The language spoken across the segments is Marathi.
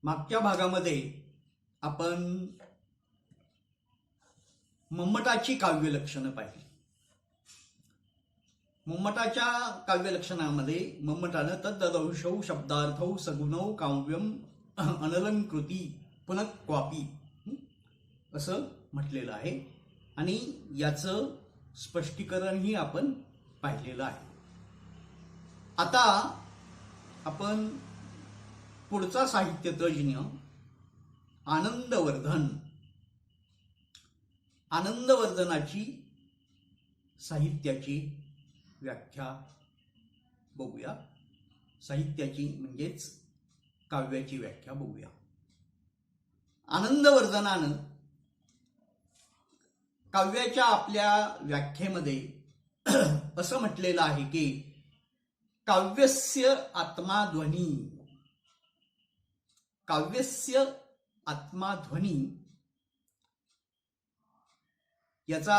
मागच्या भागामध्ये आपण मम्मटाची काव्यलक्षणं पाहिली. मम्मटाच्या काव्यलक्षणामध्ये मम्मटानं तद्ददंशौ शब्दार्थौ सगुणौ काव्यम अनलंकृती पुनक्वापी असं म्हटलेलं आहे आणि याचं स्पष्टीकरणही आपण पाहिलेलं आहे. आता आपण पुढचा साहित्य तज्ज्ञ आनंदवर्धनाची साहित्याची व्याख्या बघूया. साहित्याची म्हणजेच काव्याची व्याख्या बघूया. आनंदवर्धनानं काव्याच्या आपल्या व्याख्येमध्ये असं म्हटलेलं आहे की काव्यस्य आत्माध्वनी, काव्यस्य आत्माध्वनी याचा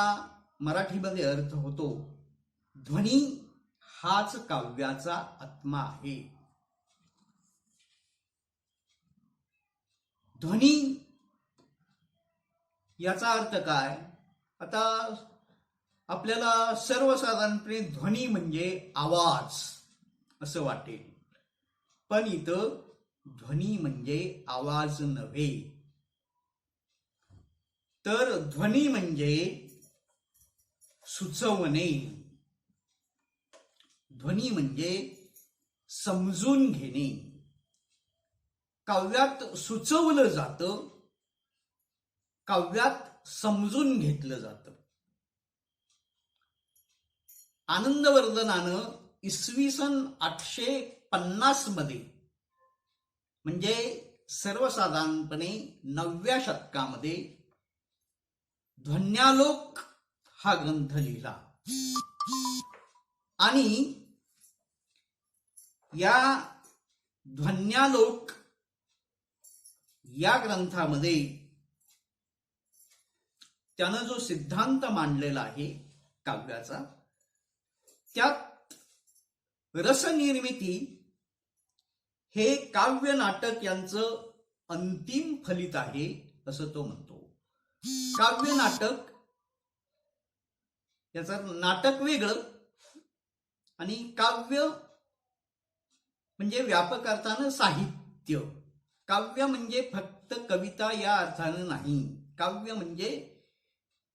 मराठीमध्ये अर्थ होतो ध्वनी हाच काव्याचा आत्मा आहे. ध्वनी याचा अर्थ काय? आता आपल्याला सर्वसाधारणपणे ध्वनी म्हणजे आवाज असं वाटेल, पण इथं ध्वनी म्हणजे आवाज नव्हे, तर ध्वनी म्हणजे सुचवणे, ध्वनी म्हणजे समजून घेणे. काव्यात सुचवलं जातं, काव्यात समजून घेतलं जातं. आनंदवर्धनानं इसवी सन 850 मध्ये म्हणजे सर्वसाधारणपणे 9व्या शतकामध्ये ध्वन्यालोक हा ग्रंथ लिहिला आणि या ध्वन्यालोक या ग्रंथामध्ये त्यानं जो सिद्धांत मांडलेला आहे काव्याचा, त्यात रसनिर्मिती हे काव्य नाटक यांचं अंतिम फलित आहे असं तो म्हणतो. काव्य नाटक याचं नाटक वेगळं आणि काव्य म्हणजे व्यापक अर्थानं साहित्य. काव्य म्हणजे फक्त कविता या अर्थानं नाही. काव्य म्हणजे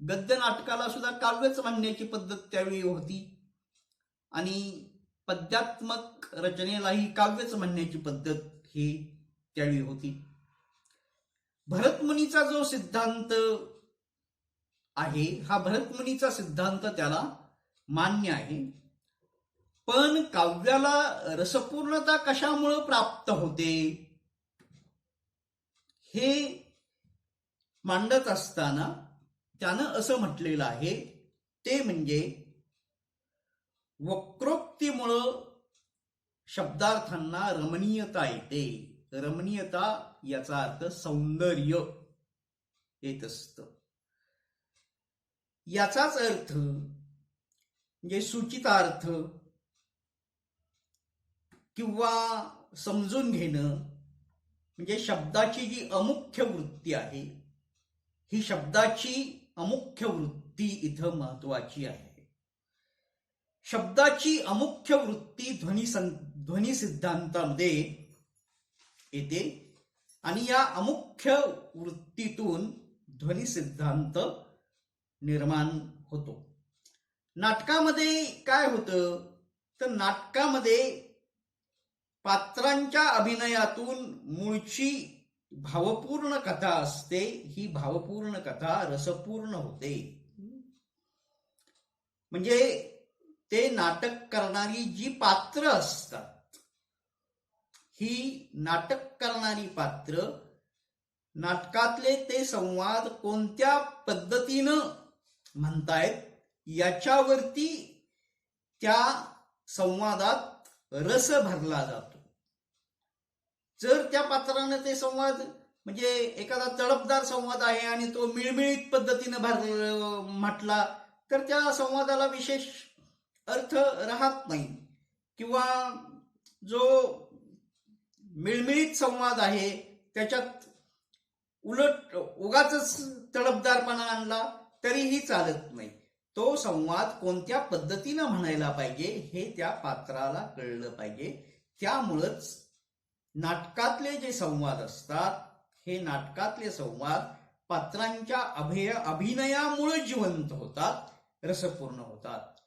गद्य नाटकाला सुद्धा काव्यच म्हणण्याची पद्धत त्यावेळी होती आणि पद्यात्मक रचनेलाही काव्यच म्हणण्याची पद्धत ही त्यावेळी होती. भरतमुनीचा जो सिद्धांत आहे, हा भरतमुनीचा सिद्धांत त्याला मान्य आहे, पण काव्याला रसपूर्णता कशामुळे प्राप्त होते हे मांडत असताना त्यानं असं म्हटलेलं आहे, ते म्हणजे वक्रोक्तीमुळं शब्दार्थांना रमणीयता येते. रमणीयता याचा अर्थ सौंदर्य येत असतं. याचाच अर्थ म्हणजे सूचितार्थ किंवा समजून घेणं म्हणजे शब्दाची जी अमुख्य वृत्ती आहे, ही शब्दाची अमुख्य वृत्ती इथं महत्वाची आहे. शब्दाची अमुख्य वृत्ती ध्वनी सिद्धांतामध्ये येते आणि या अमुख्य वृत्तीतून ध्वनी सिद्धांत निर्माण होतो. नाटकामध्ये काय होतं तर नाटकामध्ये पात्रांच्या अभिनयातून मूळची भावपूर्ण कथा असते. ही भावपूर्ण कथा रसपूर्ण होते. म्हणजे ते नाटक करणारी जी पात्र असतात, ही नाटक करणारी पात्र नाटकातले ते संवाद कोणत्या पद्धतीनं म्हणतायत याच्यावरती त्या संवादात रस भरला जातो. जर त्या पात्रानं ते संवाद म्हणजे एखादा तडफदार संवाद आहे आणि तो मिळमिळीत पद्धतीनं म्हटला तर त्या संवादाला विशेष अर्थ राहत नाही, किंवा जो मिळमिळीत संवाद आहे त्याच्यात उलट उगाच तडफदारपणा आणला तरीही चालत नाही. तो संवाद कोणत्या पद्धतीनं म्हणायला पाहिजे हे त्या पात्राला कळलं पाहिजे. त्यामुळंच नाटकातले जे संवाद असतात हे नाटकातले संवाद पात्रांच्या अभिनयामुळे जिवंत होतात, रसपूर्ण होतात.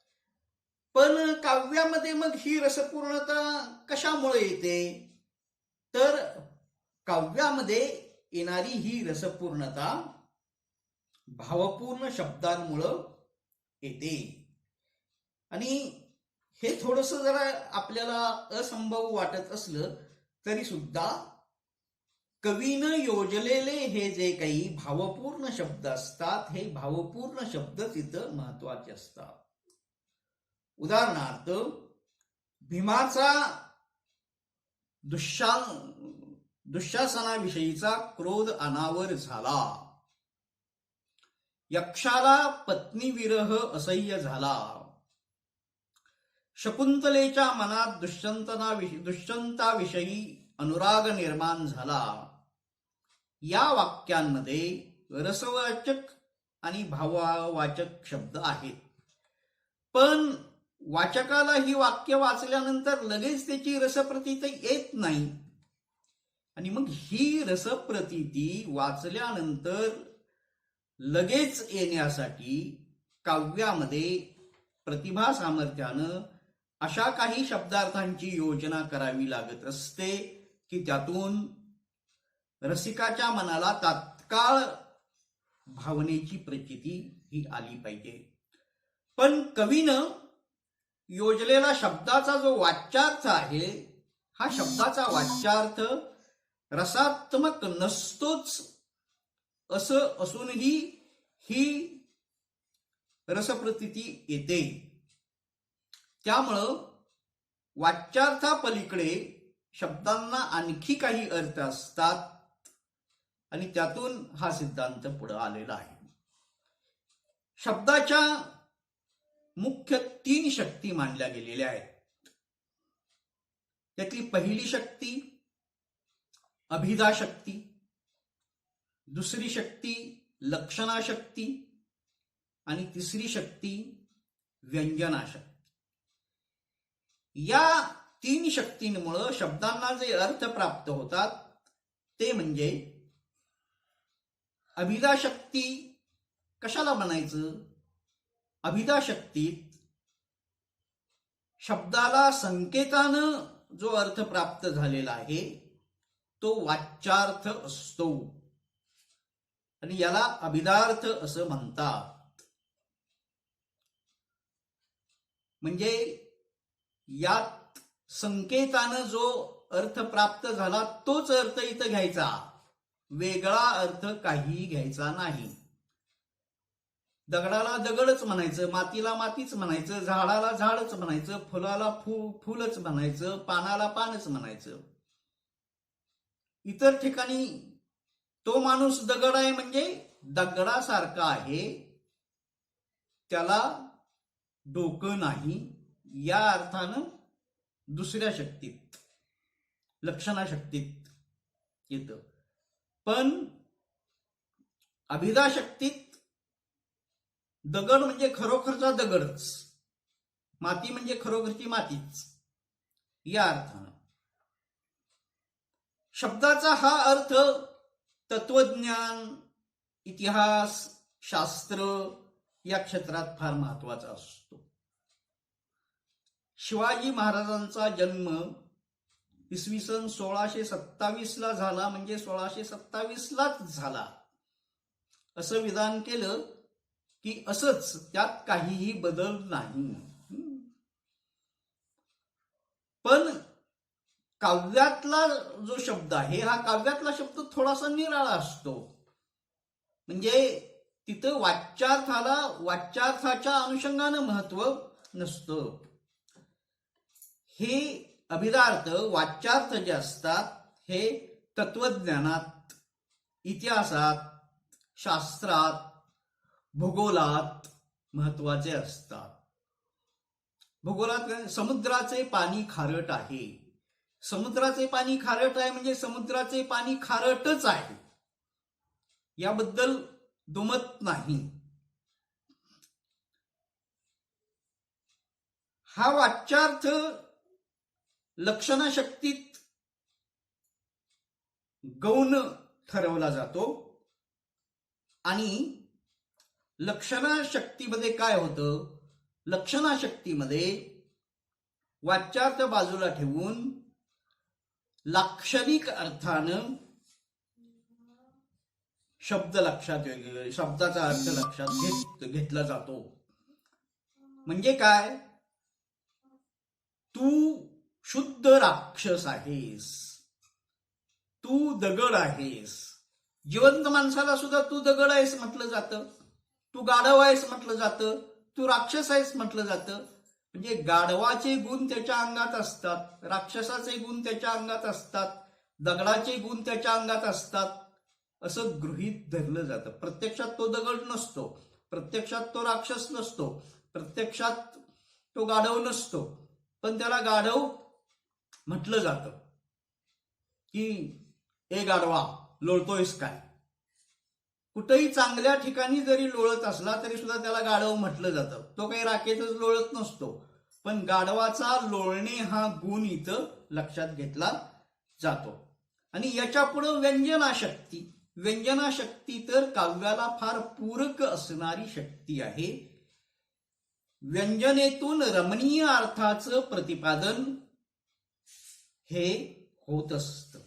पण काव्यामध्ये मग ही रसपूर्णता कशामुळे येते? तर काव्यामध्ये येणारी ही रसपूर्णता भावपूर्ण शब्दांमुळं येते. आणि हे थोडस जरा आपल्याला असंभव वाटत असलं तरी सुद्धा कवीनं योजलेले हे जे काही भावपूर्ण शब्द असतात हे भावपूर्ण शब्द तिथं महत्वाचे असतात. उदाहरणार्थ, भीमाचा दुःशासनाविषयीचा क्रोध अनावर झाला, यक्षाला पत्नी विरह असह्य झाला, शकुंतलेच्या मनात दुष्यंताविषयी अनुराग निर्माण झाला. या वाक्यांमध्ये रसवाचक आणि भाववाचक शब्द आहेत. पण वाचकाला ही वाक्य वाचल्यानंतर लगेच त्याची रसप्रतीती येत नाही. आणि मग ही रसप्रतीती वाचल्यानंतर लगेच येण्यासाठी काव्यामध्ये प्रतिभा सामर्थ्यानं अशा काही शब्दार्थांची योजना करावी लागत असते की त्यातून रसिकाच्या मनाला तात्काळ भावनेची प्रचिती ही आली पाहिजे. पण कवीनं योजलेला शब्दाचा जो वाच्यार्थ आहे हा शब्दाचा वाच्यार्थ रसात्मक नसतोच असं असूनही ही रसप्रतीती येते. त्यामुळं वाच्यार्थापलीकडे शब्दांना आणखी काही अर्थ असतात आणि त्यातून हा सिद्धांत पुढे आलेला आहे. शब्दाच्या मुख्य 3 शक्ती मानल्या गेलेल्या आहेत. त्यातली पहिली शक्ती अभिधा शक्ती, दुसरी शक्ती लक्षणा शक्ती आणि तिसरी शक्ती व्यंजना शक्ती. या 3 शक्तींमुळे शब्दांना जे अर्थ प्राप्त होतात ते म्हणजे अभिधा शक्ती कशाला म्हणायचं? अभिधा शक्तीत शब्दाला संकेतानं जो अर्थ प्राप्त झालेला आहे तो वाच्यार्थ असतो आणि याला अभिधार्थ असं म्हणतात. म्हणजे यात संकेतानं जो अर्थ प्राप्त झाला तोच अर्थ इथं घ्यायचा, वेगळा अर्थ काही घ्यायचा नाही. दगडाला दगडच म्हणायचं, मातीला मातीच म्हणायचं, झाडाला झाडच म्हणायचं, फुलाला फुलच म्हणायचं, पानाला पानच म्हणायचं. इतर ठिकाणी तो माणूस दगड आहे म्हणजे दगडासारखा आहे, त्याला डोकं नाही, या अर्थानं दुसऱ्या शक्तीत लक्षणा शक्तीत येतं. पण अभिधा शक्तीत दगड म्हणजे खरोखरचा दगडच, माती म्हणजे खरोखरची मातीच, या अर्थानं. शब्दाचा हा अर्थ तत्वज्ञान, इतिहास, शास्त्र या क्षेत्रात फार महत्वाचा असतो. शिवाजी महाराजांचा जन्म इसवी सन 1627 झाला म्हणजे 1627 झाला असं विधान केलं की असंच, त्यात काहीही बदल नाही. पण काव्यातला जो शब्द आहे हा काव्यातला शब्द थोडासा निराळा असतो. म्हणजे तिथं वाच्यार्थाला वाच्यार्थाच्या अनुषंगानं महत्व नसतं. हे अभिधार्थ वाच्यार्थ जे असतात हे तत्वज्ञानात, इतिहासात, शास्त्रात, भूगोलात महत्वाचे असतात. भूगोलात समुद्राचे पाणी खारट आहे समुद्राचे पाणी खारट आहे म्हणजे समुद्राचे पाणी खारटच आहे, याबद्दल दुमत नाही. हा वाच्यार्थ लक्षणाशक्तीत गौण ठरवला जातो आणि लक्षणाशक्तीमध्ये काय होतं, लक्षणाशक्तीमध्ये वाच्यार्थ बाजूला ठेवून लाक्षणिक अर्थानं शब्द लक्षात शब्दाचा अर्थ लक्षात घेतला जातो. म्हणजे काय, तू शुद्ध राक्षस आहेस, तू दगड आहेस. जिवंत माणसाला सुद्धा तू दगड आहेस म्हटलं जातं, तू गाढव आहेस म्हटलं जातं, तू राक्षस आहेस म्हटलं जातं. म्हणजे गाढवाचे गुण त्याच्या अंगात असतात, राक्षसाचे गुण त्याच्या अंगात असतात, दगडाचे गुण त्याच्या अंगात असतात, असं गृहीत धरलं जातं. प्रत्यक्षात तो दगड नसतो, प्रत्यक्षात तो राक्षस नसतो, प्रत्यक्षात तो गाढव नसतो, पण त्याला गाढव म्हटलं जातं की ए गाढवा लोळतोयस काय. कुठेही चांगल्या ठिकाणी जरी लोळत असला तरी सुद्धा त्याला गाढव म्हटलं जातं. तो काही राखेतच लोळत नसतो, पण गाढवाचा लोळणे हा गुण इथं लक्षात घेतला जातो. आणि याच्या पुढे व्यंजनाशक्ती. व्यंजनाशक्ती तर काव्याला फार पूरक असणारी शक्ती आहे. व्यंजनेतून रमणीय अर्थाचं प्रतिपादन हे होत असतं.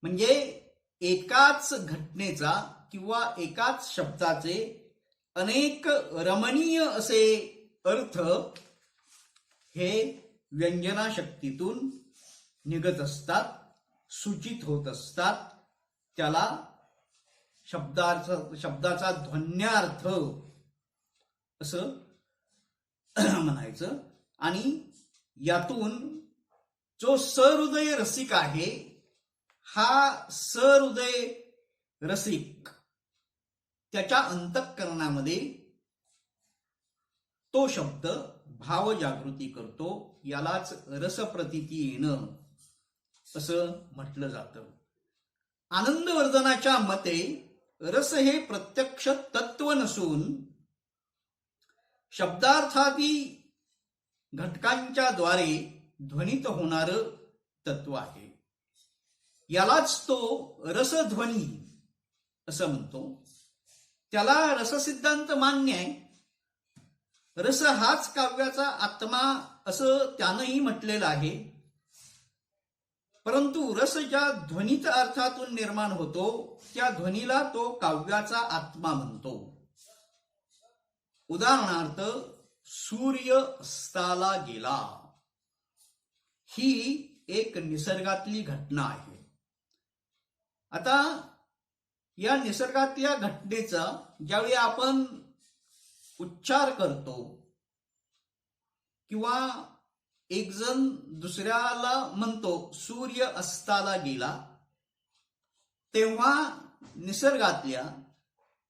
म्हणजे एकाच घटनेचा किंवा एकाच शब्दाचे अनेक रमणीय असे अर्थ हे व्यंजनाशक्तीतून निघत असतात, सूचित होत असतात. त्याला शब्दाचा ध्वन्यार्थ असं म्हणायचं. आणि यातून जो सहृदय रसिक आहे, हा सहृदय रसिक त्याच्या अंतःकरणामध्ये तो शब्द भावजागृती करतो. यालाच रसप्रतीती येणं असं म्हटलं जातं. आनंदवर्धनाच्या मते रस हे प्रत्यक्ष तत्व नसून शब्दार्थादी घटकांच्या द्वारे ध्वनित होणारं तत्व आहे. यालाच तो रसध्वनी असं म्हणतो. त्याला रससिद्धांत मान्य आहे. रस हाच काव्याचा आत्मा असं त्यानंही म्हटलेलं आहे. परंतु रस ज्या ध्वनित अर्थातून निर्माण होतो त्या ध्वनीला तो काव्याचा आत्मा म्हणतो. उदाहरणार्थ सूर्य अस्ताला गेला ही एक निसर्गातली घटना आहे. आता या निसर्गातल्या घटनेचा ज्यावेळी आपण उच्चार करतो किंवा एक जण दुसऱ्याला म्हणतो सूर्य अस्ताला गेला, तेव्हा निसर्गातल्या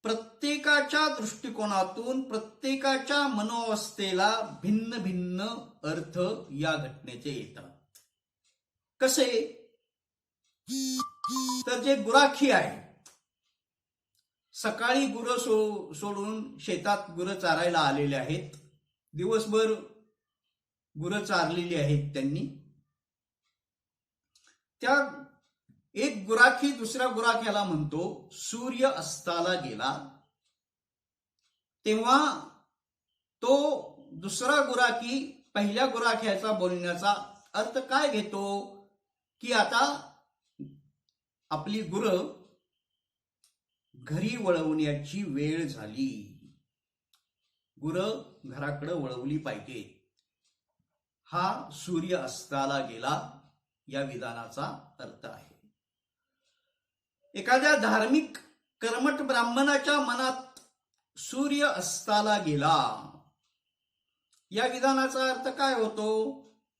प्रत्येकाच्या दृष्टिकोनातून प्रत्येकाच्या मनोअवस्थेला भिन्न भिन्न अर्थ या घटनेचे येतात. कसे, तर जे गुराखी आहे, सकाळी गुरं सोडून शेतात गुरं चारायला आलेले आहेत, दिवसभर गुरं चारलेली आहेत त्यांनी. त्या एक गुराखी दुसऱ्या गुराख्याला म्हणतो सूर्य अस्ताला गेला, तेव्हा तो दुसरा गुराखी पहिल्या गुराख्याचा बोलण्याचा अर्थ काय घेतो की आता आपली गुरं घरी वळवण्याची वेळ झाली, गुरं घराकडे वळवली पाहिजे. हा सूर्य अस्ताला गेला या विधानाचा अर्थ आहे. एखाद्या धार्मिक कर्मठ ब्राह्मणाच्या मनात सूर्य अस्ताला गेला या विधानाचा अर्थ काय होतो,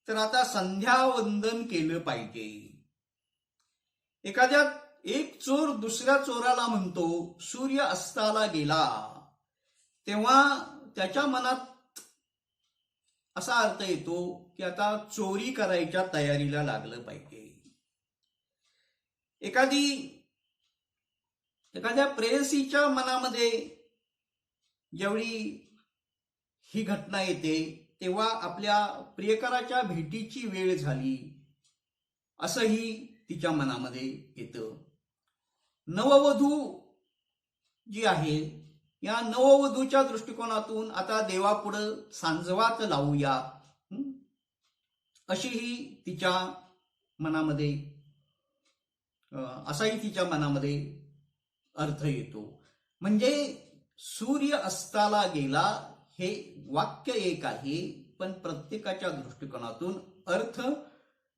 तर आता संध्यावंदन केलं पाहिजे. एखाद्या एक चोर दुसऱ्या चोराला म्हणतो सूर्य अस्ताला गेला, तेव्हा त्याच्या मनात असा अर्थ येतो की आता चोरी करायच्या तयारीला लागलं पाहिजे. एखाद्या प्रेयसीच्या मनामध्ये जेवढी ही घटना येते तेव्हा आपल्या प्रियकराच्या भेटीची वेळ झाली असंही तिच्या मनामध्ये येतं. नववधू जी आहे या नववधूच्या दृष्टिकोनातून आता देवापुढं सांजवात लावूया अशीही तिच्या मनामध्ये असाही तिच्या मनामध्ये अर्थ येतो. म्हणजे सूर्य अस्ताला गेला हे वाक्य एक आहे, पण प्रत्येकाच्या दृष्टिकोनातून अर्थ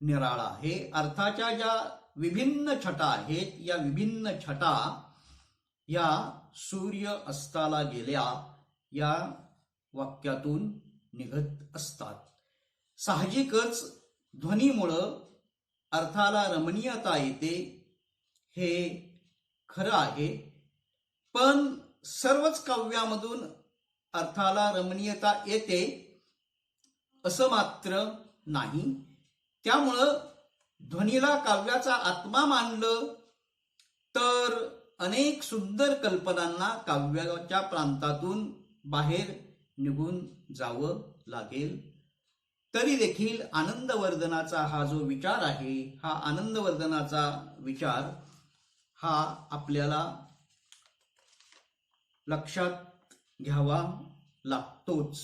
निराळा आहे. अर्थाच्या ज्या विभिन्न छटा आहेत या विभिन्न छटा या सूर्य अस्ताला गेल्या या वाक्यातून निघत असतात. साहजिकच ध्वनीमुळं अर्थाला रमणीयता येते हे खरं आहे, पण सर्वच काव्यामधून अर्थाला रमणीयता येते असं मात्र नाही. त्यामुळं ध्वनीला काव्याचा आत्मा मानलं तर अनेक सुंदर कल्पनांना काव्याच्या प्रांतातून बाहेर निघून जावं लागेल. तरी देखील आनंदवर्धनाचा हा जो विचार आहे हा आनंदवर्धनाचा विचार हा आपल्याला लक्षात घ्यावा लागतोच,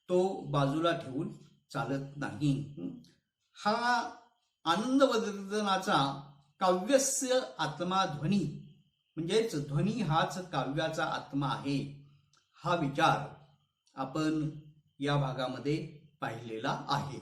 तो बाजूला ठेवून चालत नाही. हा आनंदवर्धनाचा काव्यस्य आत्मा ध्वनी म्हणजेच ध्वनी हाच काव्याचा आत्मा आहे हा विचार आपण या भागामध्ये पाहिलेला आहे.